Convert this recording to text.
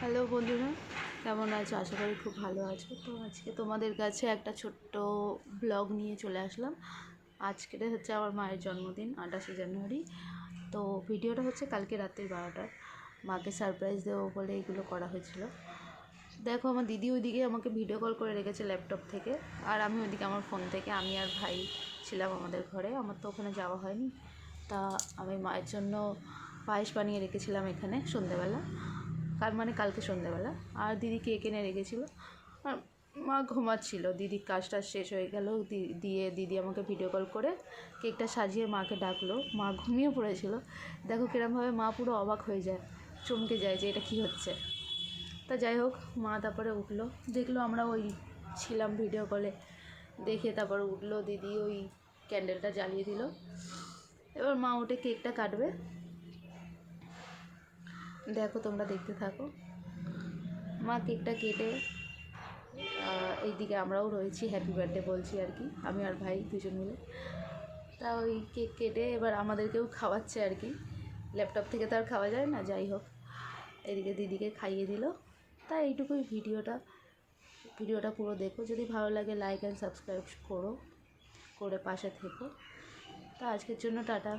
Hello বন্ধুরা, কেমন আছো? আশা করি খুব ভালো আছো। তো আজকে তোমাদের কাছে একটা ছোট্ট ব্লগ নিয়ে চলে আসলাম। আজকের হচ্ছে আমার মায়ের জন্মদিন, 28শে জানুয়ারি। তো ভিডিওটা হচ্ছে কালকে রাত্রি 12টার। মাকে সারপ্রাইজ দেবো বলে এগুলো করা হয়েছিল। দেখো, আমার দিদি ওইদিকে আমাকে ভিডিও কল করে রেখেছে ল্যাপটপ থেকে, আর আমি ওইদিকে আমার ফোন থেকে। আমি আর ভাই ছিলাম আমাদের ঘরে, আমার তো ওখানে যাওয়া হয়নি। তা আমি মায়ের জন্য পায়েস বানিয়ে রেখেছিলাম এখানে সন্ধ্যেবেলা, কালকে সন্ধ্যেবেলা। আর দিদি কেক এনে রেখেছিলো, আর মা ঘুমাচ্ছিল। দিদির কাজটা শেষ হয়ে গেল, দিয়ে দিদি আমাকে ভিডিও কল করে কেকটা সাজিয়ে মাকে ডাকলো। মা ঘুমিয়ে পড়েছিল। দেখো কিরমভাবে মা পুরো অবাক হয়ে যায়, চমকে যায় যে এটা কী হচ্ছে। তা যাই হোক, মা তারপরে উঠলো, দেখলো আমরা ওই ছিলাম ভিডিও কলে, দেখে তারপরে উঠলো। দিদি ওই ক্যান্ডেলটা জ্বালিয়ে দিল। এবার মা উঠে কেকটা কাটবে। দেখো, তোমরা দেখতে থাকো। মা কেকটা কেটে এইদিকে আমরাও রয়েছি, হ্যাপি বার্থডে বলছি আর কি, আমি আর ভাই দুজন মিলে। তা ওই কেক কেটে এবার আমাদেরকেও খাওয়াচ্ছে আর কি। ল্যাপটপ থেকে তো আর খাওয়া যায় না। যাই হোক, এদিকে দিদিকে খাইয়ে দিল। তাই এইটুকুই ভিডিওটা পুরো দেখো। যদি ভালো লাগে লাইক অ্যান্ড সাবস্ক্রাইব করে পাশে থেকো। তা আজকের জন্য টাটা।